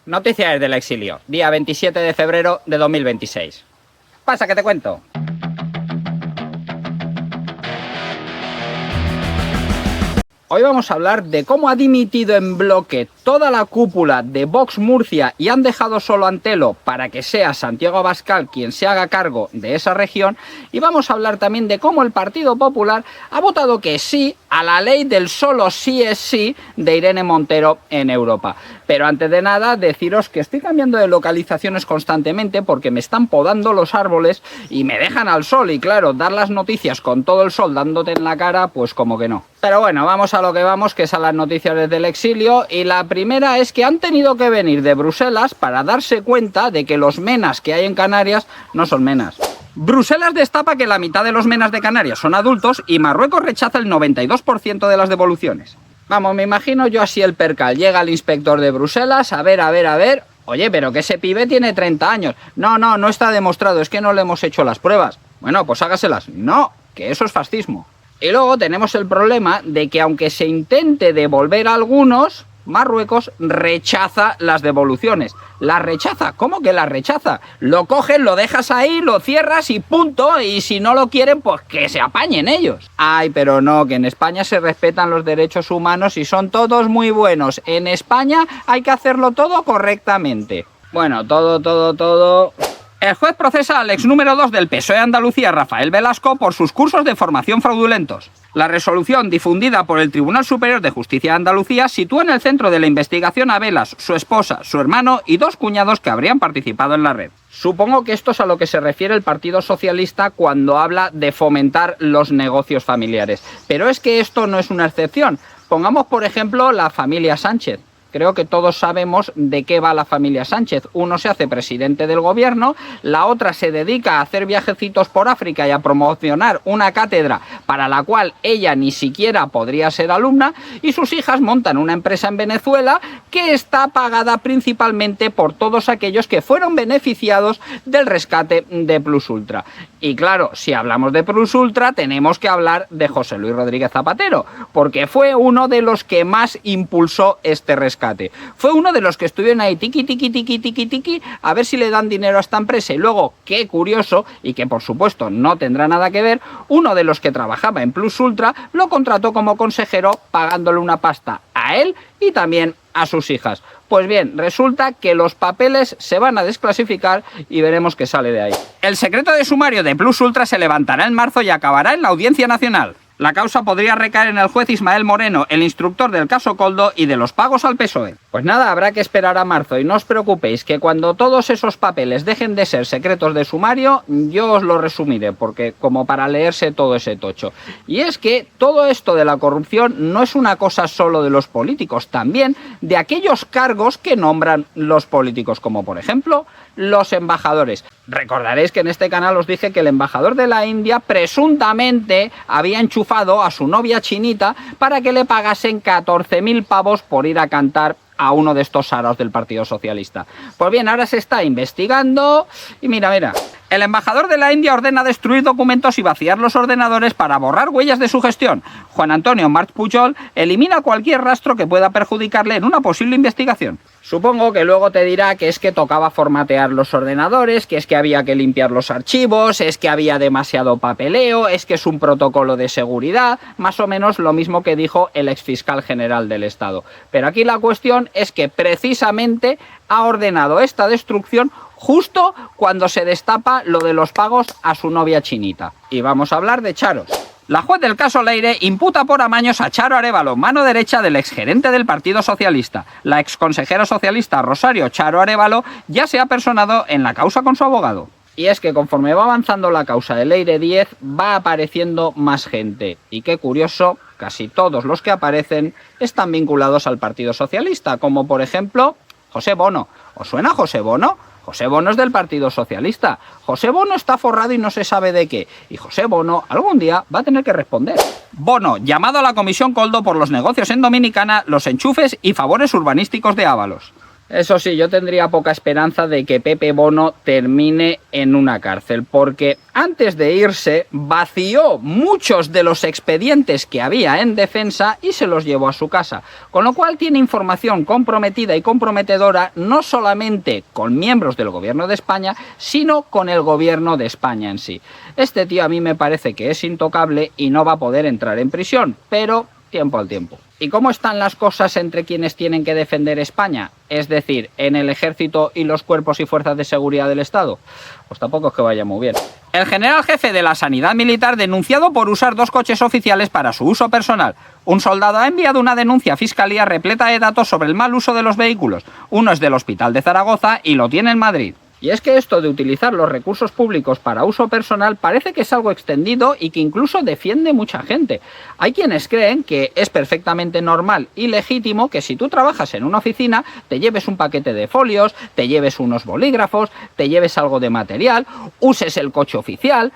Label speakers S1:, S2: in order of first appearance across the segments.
S1: Noticias del exilio, día 27 de febrero de 2026. Pasa que te cuento. Hoy vamos a hablar de cómo ha dimitido en bloque toda la cúpula de Vox Murcia y han dejado solo a Antelo para que sea Santiago Abascal quien se haga cargo de esa región. Y vamos a hablar también de cómo el Partido Popular ha votado que sí a la ley del solo sí es sí de Irene Montero en Europa. Pero antes de nada, deciros que estoy cambiando de localizaciones constantemente porque me están podando los árboles y me dejan al sol. Y claro, dar las noticias con todo el sol dándote en la cara, pues como que no. Pero bueno, vamos a lo que vamos, que es a las noticias desde el exilio. Y la primera es que han tenido que venir de Bruselas para darse cuenta de que los menas que hay en Canarias no son menas. Bruselas destapa que la mitad de los menas de Canarias son adultos y Marruecos rechaza el 92% de las devoluciones. Vamos, me imagino yo así el percal. Llega el inspector de Bruselas, a ver. Oye, pero que ese pibe tiene 30 años. No está demostrado, es que no le hemos hecho las pruebas. Bueno, pues hágaselas. No, que eso es fascismo. Y luego tenemos el problema de que aunque se intente devolver a algunos, Marruecos rechaza las devoluciones. ¿Las rechaza? ¿Cómo que las rechaza? Lo coges, lo dejas ahí, lo cierras y punto. Y si no lo quieren, pues que se apañen ellos. Ay, pero no, que en España se respetan los derechos humanos y son todos muy buenos. En España hay que hacerlo todo correctamente. Bueno, todo... El juez procesa al ex número 2 del PSOE Andalucía, Rafael Velasco, por sus cursos de formación fraudulentos. La resolución difundida por el Tribunal Superior de Justicia de Andalucía sitúa en el centro de la investigación a Velas, su esposa, su hermano y 2 cuñados que habrían participado en la red. Supongo que esto es a lo que se refiere el Partido Socialista cuando habla de fomentar los negocios familiares. Pero es que esto no es una excepción. Pongamos, por ejemplo, la familia Sánchez. Creo que todos sabemos de qué va la familia Sánchez. Uno se hace presidente del gobierno, la otra se dedica a hacer viajecitos por África y a promocionar una cátedra para la cual ella ni siquiera podría ser alumna, y sus hijas montan una empresa en Venezuela que está pagada principalmente por todos aquellos que fueron beneficiados del rescate de Plus Ultra. Y claro, si hablamos de Plus Ultra tenemos que hablar de José Luis Rodríguez Zapatero, porque fue uno de los que más impulsó este rescate. Fue uno de los que estuvieron ahí tiqui, a ver si le dan dinero a esta empresa. Y luego, qué curioso, y que por supuesto no tendrá nada que ver, uno de los que trabajaba en Plus Ultra lo contrató como consejero pagándole una pasta a él y también a sus hijas. Pues bien, resulta que los papeles se van a desclasificar y veremos qué sale de ahí. El secreto de sumario de Plus Ultra se levantará en marzo y acabará en la Audiencia Nacional. La causa podría recaer en el juez Ismael Moreno, el instructor del caso Koldo y de los pagos al PSOE. Pues nada, habrá que esperar a marzo y no os preocupéis que cuando todos esos papeles dejen de ser secretos de sumario, yo os lo resumiré, porque como para leerse todo ese tocho. Y es que todo esto de la corrupción no es una cosa solo de los políticos, también de aquellos cargos que nombran los políticos, como por ejemplo los embajadores. Recordaréis que en este canal os dije que el embajador de la India presuntamente había enchufado a su novia chinita para que le pagasen 14.000 pavos por ir a cantar a uno de estos saraos del Partido Socialista. Pues bien, ahora se está investigando y mira. El embajador de la India ordena destruir documentos y vaciar los ordenadores para borrar huellas de su gestión. Juan Antonio March Pujol elimina cualquier rastro que pueda perjudicarle en una posible investigación. Supongo que luego te dirá que es que tocaba formatear los ordenadores, que es que había que limpiar los archivos, es que había demasiado papeleo, es que es un protocolo de seguridad, más o menos lo mismo que dijo el exfiscal general del Estado. Pero aquí la cuestión es que precisamente ha ordenado esta destrucción justo cuando se destapa lo de los pagos a su novia chinita. Y vamos a hablar de charos. La juez del caso Leire imputa por amaños a Charo Arévalo, mano derecha del exgerente del Partido Socialista. La exconsejera socialista Rosario Charo Arévalo ya se ha personado en la causa con su abogado. Y es que conforme va avanzando la causa de Leire 10, va apareciendo más gente. Y qué curioso, casi todos los que aparecen están vinculados al Partido Socialista, como por ejemplo José Bono. ¿Os suena José Bono? José Bono es del Partido Socialista. José Bono está forrado y no se sabe de qué. Y José Bono algún día va a tener que responder. Bono, llamado a la Comisión Koldo por los negocios en Dominicana, los enchufes y favores urbanísticos de Ábalos. Eso sí, yo tendría poca esperanza de que Pepe Bono termine en una cárcel, porque antes de irse vació muchos de los expedientes que había en defensa y se los llevó a su casa, con lo cual tiene información comprometida y comprometedora no solamente con miembros del gobierno de España, sino con el gobierno de España en sí. Este tío a mí me parece que es intocable y no va a poder entrar en prisión, pero tiempo al tiempo. ¿Y cómo están las cosas entre quienes tienen que defender España? Es decir, en el ejército y los cuerpos y fuerzas de seguridad del Estado. Pues tampoco es que vaya muy bien. El general jefe de la Sanidad Militar denunciado por usar 2 coches oficiales para su uso personal. Un soldado ha enviado una denuncia a Fiscalía repleta de datos sobre el mal uso de los vehículos. Uno es del Hospital de Zaragoza y lo tiene en Madrid. Y es que esto de utilizar los recursos públicos para uso personal parece que es algo extendido y que incluso defiende mucha gente. Hay quienes creen que es perfectamente normal y legítimo que si tú trabajas en una oficina te lleves un paquete de folios, te lleves unos bolígrafos, te lleves algo de material, uses el coche oficial.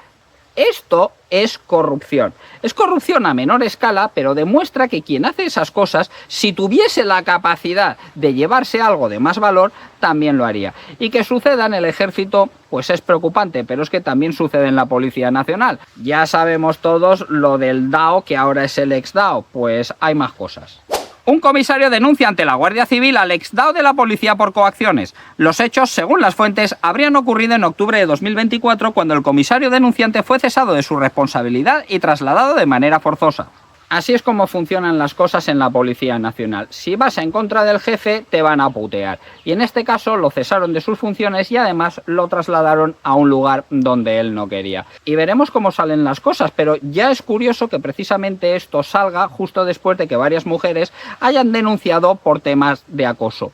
S1: Esto es corrupción. Es corrupción a menor escala, pero demuestra que quien hace esas cosas, si tuviese la capacidad de llevarse algo de más valor, también lo haría. Y que suceda en el ejército, pues es preocupante, pero es que también sucede en la Policía Nacional. Ya sabemos todos lo del DAO, que ahora es el ex-DAO, pues hay más cosas. Un comisario denuncia ante la Guardia Civil al ex-DAO de la policía por coacciones. Los hechos, según las fuentes, habrían ocurrido en octubre de 2024 cuando el comisario denunciante fue cesado de su responsabilidad y trasladado de manera forzosa. Así es como funcionan las cosas en la Policía Nacional. Si vas en contra del jefe, te van a putear. Y en este caso lo cesaron de sus funciones y además lo trasladaron a un lugar donde él no quería. Y veremos cómo salen las cosas, pero ya es curioso que precisamente esto salga justo después de que varias mujeres hayan denunciado por temas de acoso.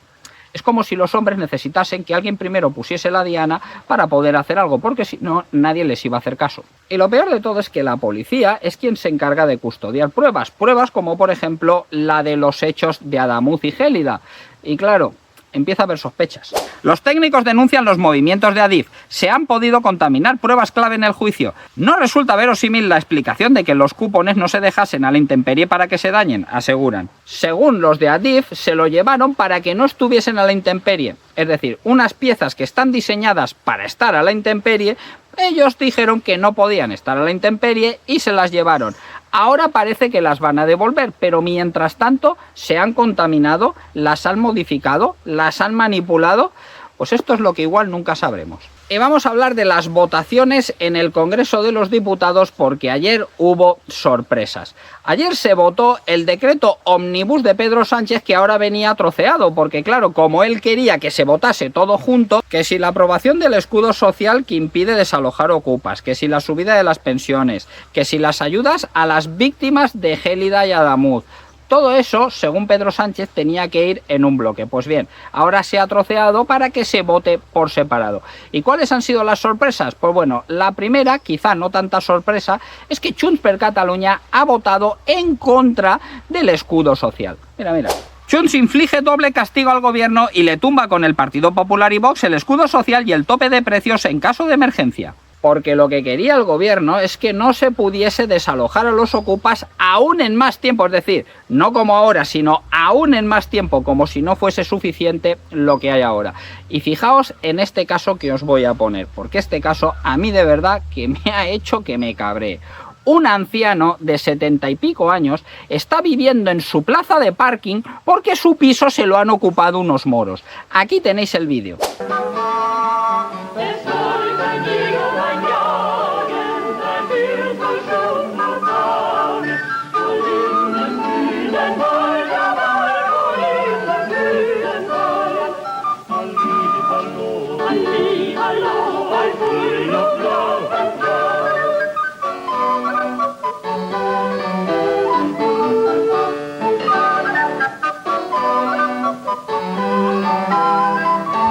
S1: Es como si los hombres necesitasen que alguien primero pusiese la diana para poder hacer algo, porque si no, nadie les iba a hacer caso. Y lo peor de todo es que la policía es quien se encarga de custodiar pruebas como por ejemplo la de los hechos de Adamuz y Gélida. Y claro, empieza a haber sospechas. Los técnicos denuncian los movimientos de Adif. Se han podido contaminar pruebas clave en el juicio. No resulta verosímil la explicación de que los cupones no se dejasen a la intemperie para que se dañen, aseguran. Según los de Adif, se lo llevaron para que no estuviesen a la intemperie. Es decir, unas piezas que están diseñadas para estar a la intemperie, ellos dijeron que no podían estar a la intemperie y se las llevaron. Ahora parece que las van a devolver, pero mientras tanto se han contaminado, las han modificado, las han manipulado. Pues esto es lo que igual nunca sabremos. Y vamos a hablar de las votaciones en el Congreso de los Diputados porque ayer hubo sorpresas. Ayer se votó el decreto Omnibus de Pedro Sánchez que ahora venía troceado porque claro, como él quería que se votase todo junto, que si la aprobación del escudo social que impide desalojar ocupas, que si la subida de las pensiones, que si las ayudas a las víctimas de Gélida y Adamuz. Todo eso, según Pedro Sánchez, tenía que ir en un bloque. Pues bien, ahora se ha troceado para que se vote por separado. ¿Y cuáles han sido las sorpresas? Pues bueno, la primera, quizá no tanta sorpresa, es que Junts per Catalunya ha votado en contra del escudo social. Mira, mira. Junts inflige doble castigo al gobierno y le tumba con el Partido Popular y Vox el escudo social y el tope de precios en caso de emergencia. Porque lo que quería el gobierno es que no se pudiese desalojar a los ocupas aún en más tiempo, es decir, no como ahora, sino aún en más tiempo, como si no fuese suficiente lo que hay ahora. Y fijaos en este caso que os voy a poner, porque este caso a mí de verdad que me ha hecho que me cabree. Un anciano de 70 y pico años está viviendo en su plaza de parking porque su piso se lo han ocupado unos moros. Aquí tenéis el vídeo.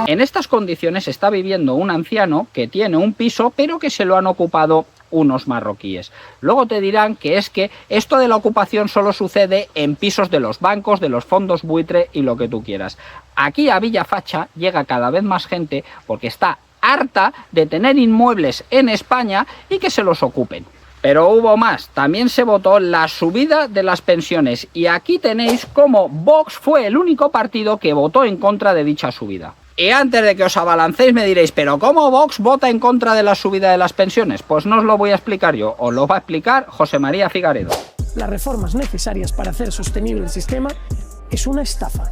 S1: En estas condiciones está viviendo un anciano que tiene un piso, pero que se lo han ocupado unos marroquíes. Luego te dirán que es que esto de la ocupación solo sucede en pisos de los bancos, de los fondos buitre y lo que tú quieras. Aquí a Villafacha llega cada vez más gente porque está harta de tener inmuebles en España y que se los ocupen. Pero hubo más, también se votó la subida de las pensiones y aquí tenéis cómo Vox fue el único partido que votó en contra de dicha subida. Y antes de que os abalancéis me diréis, ¿pero cómo Vox vota en contra de la subida de las pensiones? Pues no os lo voy a explicar yo, os lo va a explicar José María Figaredo.
S2: Las reformas necesarias para hacer sostenible el sistema es una estafa.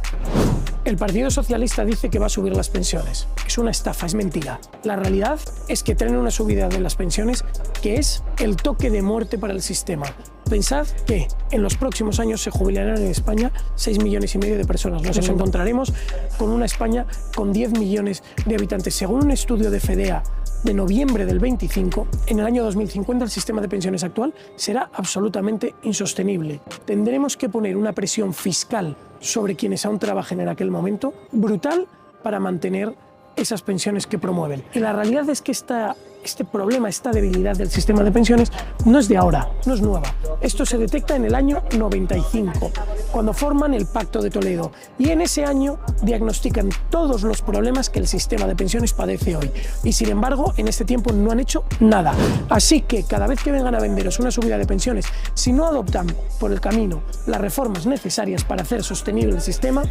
S2: El Partido Socialista dice que va a subir las pensiones. Es una estafa, es mentira. La realidad es que traen una subida de las pensiones que es el toque de muerte para el sistema. Pensad que en los próximos años se jubilarán en España 6,5 millones de personas. Nos encontraremos con una España con 10 millones de habitantes. Según un estudio de FEDEA de noviembre del 25, en el año 2050 el sistema de pensiones actual será absolutamente insostenible. Tendremos que poner una presión fiscal sobre quienes aún trabajen en aquel momento brutal para mantener esas pensiones que promueven. Y la realidad es que este problema, esta debilidad del sistema de pensiones no es de ahora, no es nueva. Esto se detecta en el año 95, cuando forman el Pacto de Toledo. Y en ese año diagnostican todos los problemas que el sistema de pensiones padece hoy. Y sin embargo, en este tiempo no han hecho nada. Así que cada vez que vengan a venderos una subida de pensiones, si no adoptan por el camino las reformas necesarias para hacer sostenible el sistema,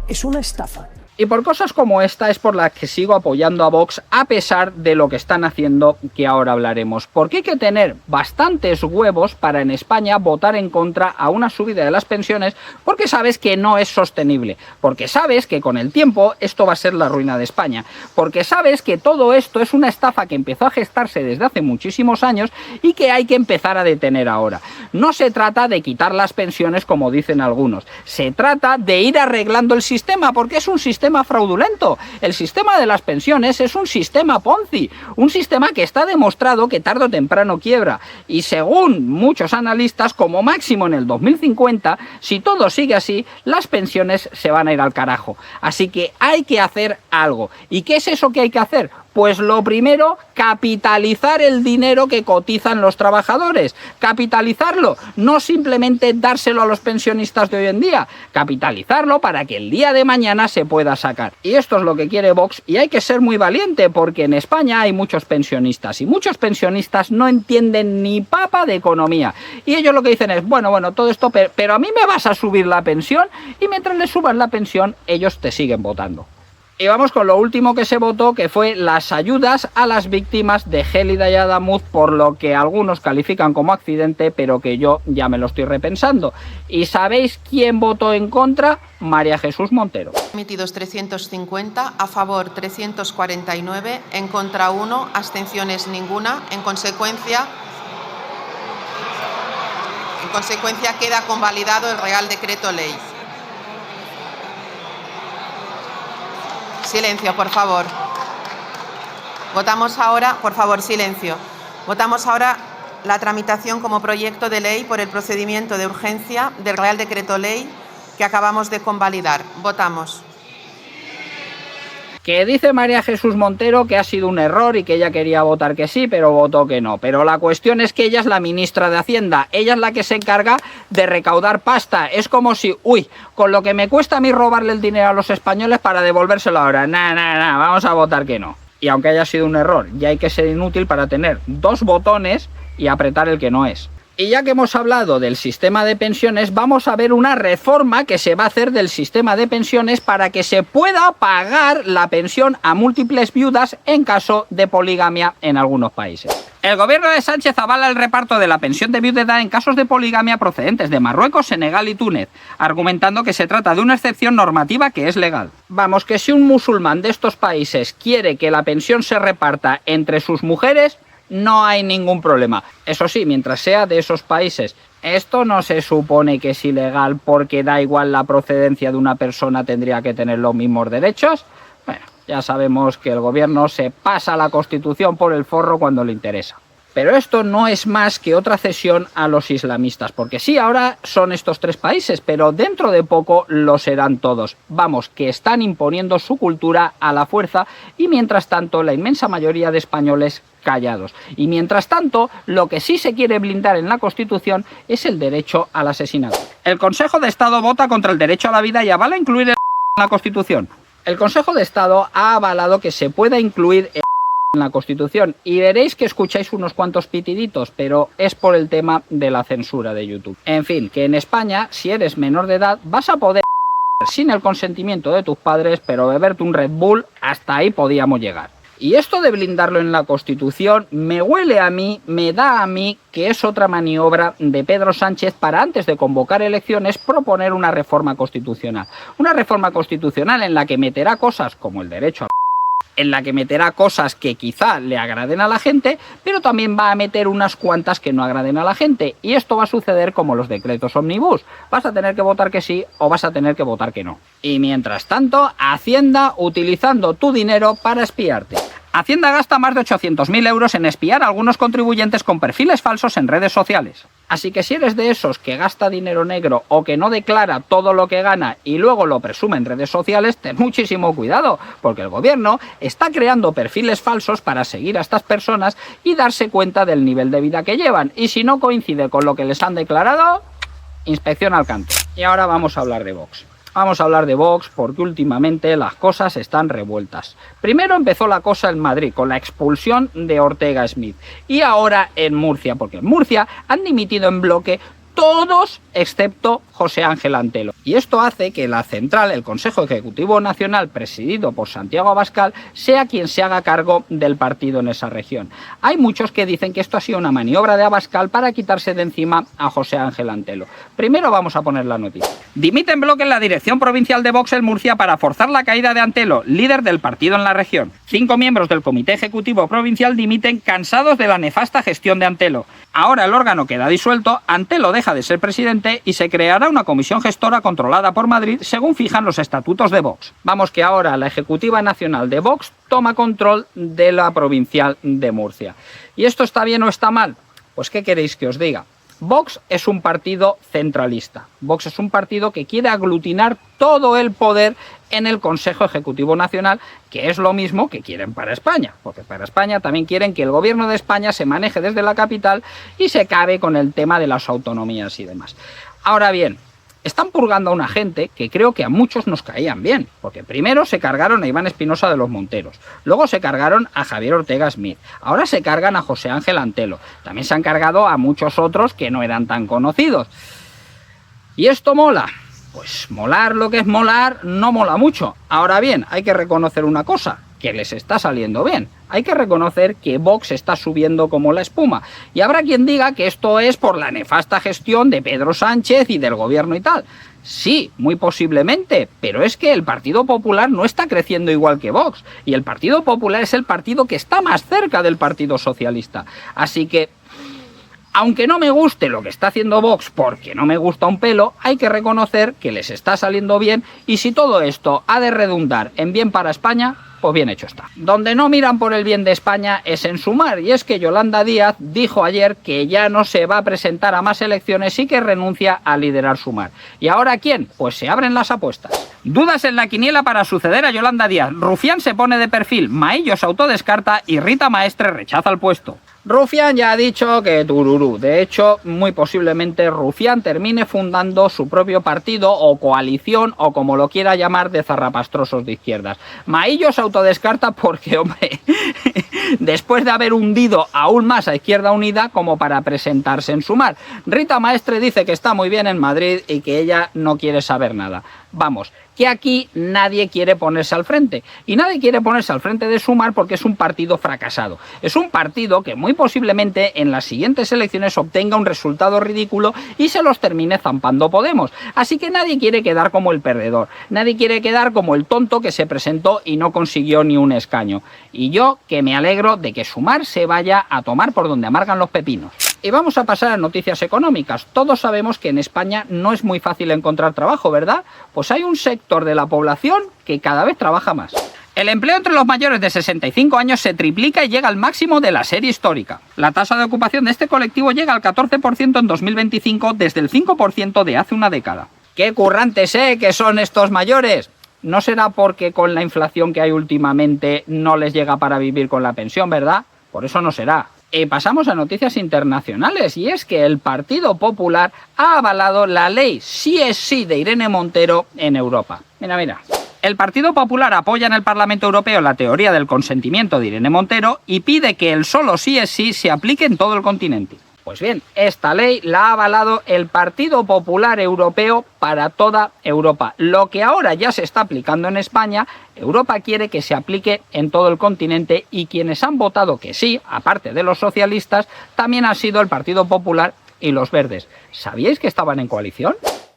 S2: es una estafa.
S1: Y por cosas como esta es por las que sigo apoyando a Vox a pesar de lo que están haciendo, que ahora hablaremos. Porque hay que tener bastantes huevos para en España votar en contra a una subida de las pensiones porque sabes que no es sostenible. Porque sabes que con el tiempo esto va a ser la ruina de España. Porque sabes que todo esto es una estafa que empezó a gestarse desde hace muchísimos años y que hay que empezar a detener ahora. No se trata de quitar las pensiones como dicen algunos. Se trata de ir arreglando el sistema porque es un sistema fraudulento. El sistema de las pensiones es un sistema Ponzi, un sistema que está demostrado que tarde o temprano quiebra y según muchos analistas, como máximo en el 2050, si todo sigue así, las pensiones se van a ir al carajo. Así que hay que hacer algo. ¿Y qué es eso que hay que hacer? Pues lo primero, capitalizar el dinero que cotizan los trabajadores. Capitalizarlo, no simplemente dárselo a los pensionistas de hoy en día. Capitalizarlo para que el día de mañana se pueda sacar. Y esto es lo que quiere Vox y hay que ser muy valiente porque en España hay muchos pensionistas y muchos pensionistas no entienden ni papa de economía. Y ellos lo que dicen es, bueno, todo esto, pero a mí me vas a subir la pensión y mientras les subas la pensión, ellos te siguen votando. Y vamos con lo último que se votó, que fue las ayudas a las víctimas de Gélida y Adamuz, por lo que algunos califican como accidente, pero que yo ya me lo estoy repensando. ¿Y sabéis quién votó en contra? María Jesús Montero.
S3: Emitidos 350, a favor 349, en contra 1, abstenciones ninguna. En consecuencia queda convalidado el Real Decreto Ley. Silencio, por favor. Votamos ahora, por favor, silencio. Votamos ahora la tramitación como proyecto de ley por el procedimiento de urgencia del Real Decreto Ley que acabamos de convalidar. Votamos.
S1: Que dice María Jesús Montero que ha sido un error y que ella quería votar que sí, pero votó que no. Pero la cuestión es que ella es la ministra de Hacienda, ella es la que se encarga de recaudar pasta. Es como si, con lo que me cuesta a mí robarle el dinero a los españoles para devolvérselo ahora. Vamos a votar que no. Y aunque haya sido un error, ya hay que ser inútil para tener dos botones y apretar el que no es. Y ya que hemos hablado del sistema de pensiones, vamos a ver una reforma que se va a hacer del sistema de pensiones para que se pueda pagar la pensión a múltiples viudas en caso de poligamia en algunos países. El gobierno de Sánchez avala el reparto de la pensión de viudedad en casos de poligamia procedentes de Marruecos, Senegal y Túnez, argumentando que se trata de una excepción normativa que es legal. Vamos, que si un musulmán de estos países quiere que la pensión se reparta entre sus mujeres, no hay ningún problema. Eso sí, mientras sea de esos países. Esto no se supone que es ilegal porque da igual la procedencia de una persona, tendría que tener los mismos derechos. Bueno, ya sabemos que el gobierno se pasa la Constitución por el forro cuando le interesa. Pero esto no es más que otra cesión a los islamistas, porque sí, ahora son estos tres países, pero dentro de poco lo serán todos. Vamos, que están imponiendo su cultura a la fuerza y mientras tanto la inmensa mayoría de españoles callados. Y mientras tanto, lo que sí se quiere blindar en la Constitución es el derecho al asesinato. El Consejo de Estado vota contra el derecho a la vida y avala incluir en la Constitución. El Consejo de Estado ha avalado que se pueda incluir en la Constitución y veréis que escucháis unos cuantos pitiditos, pero es por el tema de la censura de YouTube. En fin, que en España, si eres menor de edad, vas a poder sin el consentimiento de tus padres, pero beberte un Red Bull, hasta ahí podíamos llegar. Y esto de blindarlo en la Constitución me huele a mí, me da a mí que es otra maniobra de Pedro Sánchez para, antes de convocar elecciones, proponer una reforma constitucional. Una reforma constitucional en la que meterá cosas como el derecho a... en la que meterá cosas que quizá le agraden a la gente, pero también va a meter unas cuantas que no agraden a la gente. Y esto va a suceder como los decretos ómnibus. Vas a tener que votar que sí o vas a tener que votar que no. Y mientras tanto, Hacienda utilizando tu dinero para espiarte. Hacienda gasta más de 800.000 euros en espiar a algunos contribuyentes con perfiles falsos en redes sociales. Así que si eres de esos que gasta dinero negro o que no declara todo lo que gana y luego lo presume en redes sociales, ten muchísimo cuidado, porque el gobierno está creando perfiles falsos para seguir a estas personas y darse cuenta del nivel de vida que llevan. Y si no coincide con lo que les han declarado, inspección al canto. Y ahora vamos a hablar de Vox. Vamos a hablar de Vox porque últimamente las cosas están revueltas. Primero empezó la cosa en Madrid con la expulsión de Ortega Smith y ahora en Murcia, porque en Murcia han dimitido en bloque todos excepto José Ángel Antelo. Y esto hace que la central, el Consejo Ejecutivo Nacional, presidido por Santiago Abascal, sea quien se haga cargo del partido en esa región. Hay muchos que dicen que esto ha sido una maniobra de Abascal para quitarse de encima a José Ángel Antelo. Primero vamos a poner la noticia. Dimite en bloque en la dirección provincial de Vox en Murcia para forzar la caída de Antelo, líder del partido en la región. 5 miembros del Comité Ejecutivo Provincial dimiten cansados de la nefasta gestión de Antelo. Ahora el órgano queda disuelto, Antelo deja de ser presidente y se creará una comisión gestora controlada por Madrid según fijan los estatutos de Vox. Vamos que ahora la Ejecutiva Nacional de Vox toma control de la provincial de Murcia. ¿Y esto está bien o está mal? Pues ¿qué queréis que os diga? Vox es un partido centralista. Vox es un partido que quiere aglutinar todo el poder en el Consejo Ejecutivo Nacional, que es lo mismo que quieren para España, porque para España también quieren que el gobierno de España se maneje desde la capital y se acabe con el tema de las autonomías y demás. Ahora bien, están purgando a una gente que creo que a muchos nos caían bien, porque primero se cargaron a Iván Espinosa de los Monteros, luego se cargaron a Javier Ortega Smith, ahora se cargan a José Ángel Antelo, también se han cargado a muchos otros que no eran tan conocidos. ¿Y esto mola? Pues molar lo que es molar no mola mucho. Ahora bien, hay que reconocer una cosa, que les está saliendo bien. Hay que reconocer que Vox está subiendo como la espuma. Y habrá quien diga que esto es por la nefasta gestión de Pedro Sánchez y del gobierno y tal. Sí, muy posiblemente, pero es que el Partido Popular no está creciendo igual que Vox. Y el Partido Popular es el partido que está más cerca del Partido Socialista. Así que, aunque no me guste lo que está haciendo Vox, porque no me gusta un pelo, hay que reconocer que les está saliendo bien y si todo esto ha de redundar en bien para España, pues bien hecho está. Donde no miran por el bien de España es en Sumar, y es que Yolanda Díaz dijo ayer que ya no se va a presentar a más elecciones y que renuncia a liderar Sumar. ¿Y ahora quién? Pues se abren las apuestas. Dudas en la quiniela para suceder a Yolanda Díaz. Rufián se pone de perfil, Maillo se autodescarta y Rita Maestre rechaza el puesto. Rufián ya ha dicho que tururú. De hecho, muy posiblemente Rufián termine fundando su propio partido o coalición o como lo quiera llamar de zarrapastrosos de izquierdas. Maillo se autodescarta porque, hombre, después de haber hundido aún más a Izquierda Unida como para presentarse en Sumar. Rita Maestre dice que está muy bien en Madrid y que ella no quiere saber nada. Vamos, que aquí nadie quiere ponerse al frente. Y nadie quiere ponerse al frente de Sumar porque es un partido fracasado. Es un partido que muy posiblemente en las siguientes elecciones obtenga un resultado ridículo y se los termine zampando Podemos. Así que nadie quiere quedar como el perdedor. Nadie quiere quedar como el tonto que se presentó y no consiguió ni un escaño. Y yo que me alegro de que Sumar se vaya a tomar por donde amargan los pepinos. Y vamos a pasar a noticias económicas. Todos sabemos que en España no es muy fácil encontrar trabajo, ¿verdad? Pues hay un sector de la población que cada vez trabaja más. El empleo entre los mayores de 65 años se triplica y llega al máximo de la serie histórica. La tasa de ocupación de este colectivo llega al 14% en 2025 desde el 5% de hace una década. ¡Qué currantes, que son estos mayores! No será porque con la inflación que hay últimamente no les llega para vivir con la pensión, ¿verdad? Por eso no será. Pasamos a noticias internacionales y es que el Partido Popular ha avalado la ley sí es sí de Irene Montero en Europa. Mira, mira. El Partido Popular apoya en el Parlamento Europeo la teoría del consentimiento de Irene Montero y pide que el solo sí es sí se aplique en todo el continente. Pues bien, esta ley la ha avalado el Partido Popular Europeo para toda Europa. Lo que ahora ya se está aplicando en España, Europa quiere que se aplique en todo el continente y quienes han votado que sí, aparte de los socialistas, también ha sido el Partido Popular y los Verdes. ¿Sabíais que estaban en coalición?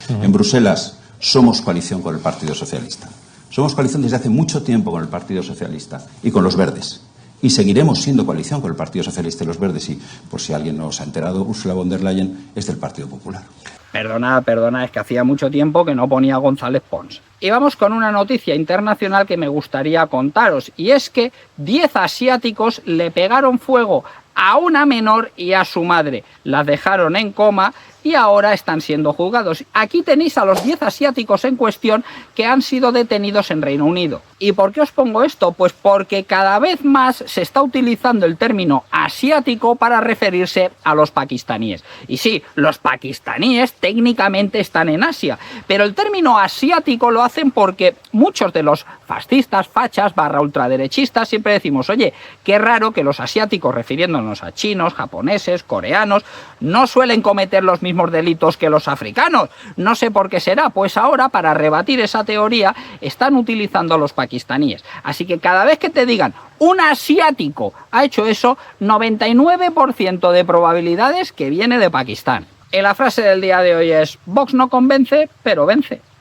S4: En Bruselas somos coalición con el Partido Socialista. Somos coalición desde hace mucho tiempo con el Partido Socialista y con los Verdes. Y seguiremos siendo coalición con el Partido Socialista y los Verdes. Y, por si alguien no se ha enterado, Ursula von der Leyen es del Partido Popular.
S1: Perdona, es que hacía mucho tiempo que no ponía González Pons. Y vamos con una noticia internacional que me gustaría contaros. Y es que 10 asiáticos le pegaron fuego a una menor y a su madre. Las dejaron en coma y ahora están siendo juzgados. Aquí tenéis a los 10 asiáticos en cuestión que han sido detenidos en Reino Unido. ¿Y por qué os pongo esto? Pues porque cada vez más se está utilizando el término asiático para referirse a los pakistaníes. Y sí, los pakistaníes técnicamente están en Asia, pero el término asiático lo hacen porque muchos de los fascistas, fachas, ultraderechistas siempre decimos, oye, qué raro que los asiáticos, refiriéndonos a chinos, japoneses, coreanos, no suelen cometer los mismos delitos que los africanos. No sé por qué será, pues ahora para rebatir esa teoría están utilizando a los pakistaníes. Así que cada vez que te digan un asiático ha hecho eso, 99% de probabilidades que viene de Pakistán. Y la frase del día de hoy es: Vox no convence, pero vence.